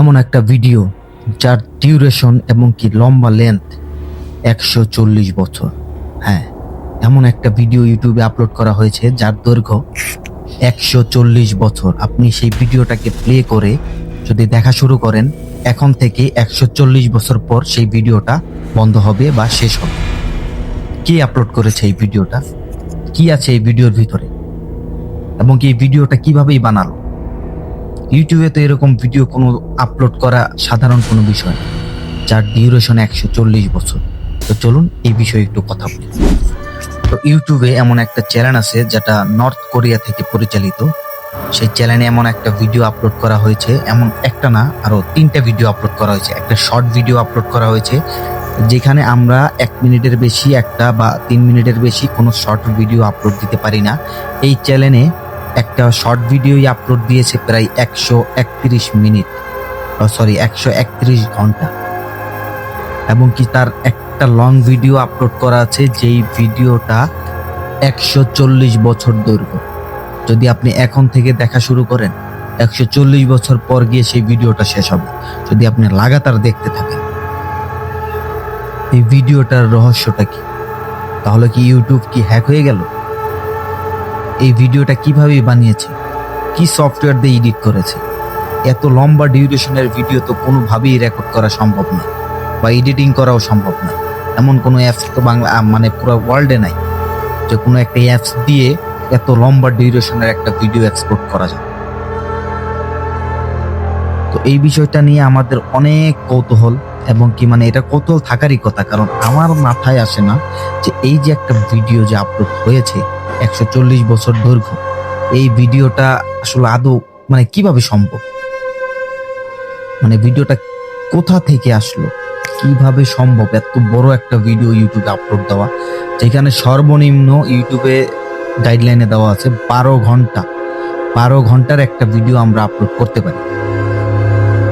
এমন একটা ভিডিও যার ডিউরেশন এবং কি লম্বা লেন্থ 140 বছর। হ্যাঁ, এমন একটা ভিডিও ইউটিউবে আপলোড করা হয়েছে যার দৈর্ঘ্য 140 বছর। আপনি সেই ভিডিওটাকে প্লে করে যদি দেখা শুরু করেন, এখন থেকে 140 বছর পর সেই ভিডিওটা বন্ধ হবে বা শেষ হবে। কে আপলোড করেছে এই ভিডিওটা, কি আছে এই ভিডিওর ভিতরে, এবং কি এই ভিডিওটা কিভাবেই বানালো? ইউটিউবে তো এরকম ভিডিও কোনো আপলোড করা সাধারণ কোনো বিষয় না, যার ডিউরেশন 140 বছর। তো চলুন এই বিষয়ে একটু কথা বলি। তো ইউটিউবে এমন একটা চ্যানেল আছে যেটা নর্থ কোরিয়া থেকে পরিচালিত। সেই চ্যানেলে এমন একটা ভিডিও আপলোড করা হয়েছে, এমন একটা না, আরো 3টা ভিডিও আপলোড করা হয়েছে। একটা শর্ট ভিডিও আপলোড করা হয়েছে যেখানে আমরা 1 মিনিটের বেশি একটা বা 3 মিনিটের বেশি কোনো শর্ট ভিডিও আপলোড দিতে পারি না। এই চ্যানেলে একটা শর্ট ভিডিওই আপলোড দিয়েছে প্রায় 131 মিনিট, 131 ঘন্টা, এবং কি তার একটা লং ভিডিও আপলোড করা আছে যেই ভিডিওটা 140 বছর দৈর্ঘ্য। যদি আপনি এখন থেকে দেখা শুরু করেন, 140 বছর পর গিয়ে সেই ভিডিওটা শেষ হবে, যদি আপনি লাগাতার দেখতে থাকেন। এই ভিডিওটার রহস্যটা কি? তাহলে কি ইউটিউব কি হ্যাক হয়ে গেল? এই ভিডিওটা কিভাবে বানিয়েছে, কি সফটওয়্যার দিয়ে এডিট করেছে? এত লম্বা ডিউরেশনের ভিডিও তো কোনোভাবেই রেকর্ড করা সম্ভব না বা এডিটিং করাও সম্ভব না। এমন কোনো অ্যাপস তো মানে পুরো ওয়ার্ল্ডে নাই যে কোনো একটা অ্যাপস দিয়ে এত লম্বা ডিউরেশনের একটা ভিডিও এক্সপোর্ট করা যায়। তো এই বিষয়টা নিয়ে আমাদের অনেক কৌতূহল, এবং কি মানে এটা কৌতূহল থাকারই কথা, কারণ আমার মাথায় আসে না যে এই যে একটা ভিডিও যে আপলোড হয়েছে 140 বছর দৈর্ঘ্য, এই ভিডিওটা আসলে আদৌ মানে কিভাবে সম্ভব? মানে ভিডিওটা কোথা থেকে আসলো, কিভাবে সম্ভব এত বড় একটা ভিডিও ইউটিউবে আপলোড দেওয়া, যেখানে সর্বনিম্ন ইউটিউবে গাইডলাইনে দেওয়া আছে 12 ঘন্টার একটা ভিডিও আমরা আপলোড করতে পারি।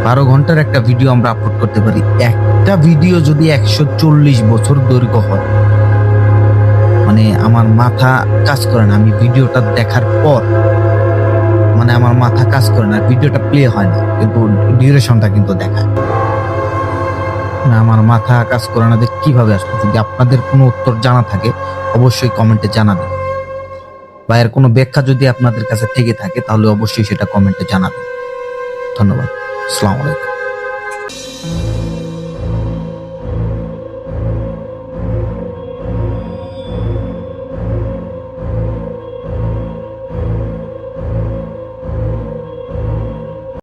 12 ঘন্টার একটা ভিডিও আমরা আপলোড করতে পারি। একটা ভিডিও যদি 140 বছর দৈর্ঘ্য হয়, মানে আমার মাথা কাজ করে না। আমি ভিডিওটা দেখার পর মানে আমার মাথা কাজ করে না, ভিডিওটা প্লে হয় না, কিন্তু ডিউরেশনটা কিন্তু দেখায় না। আমার মাথা কাজ করে না যে কিভাবে আসলো। যদি আপনাদের কোনো উত্তর জানা থাকে অবশ্যই কমেন্টে জানাবেন, বা এর কোনো ব্যাখ্যা যদি আপনাদের কাছে থেকে থাকে তাহলে অবশ্যই সেটা কমেন্টে জানাবেন। ধন্যবাদ। আসসালামু আলাইকুম।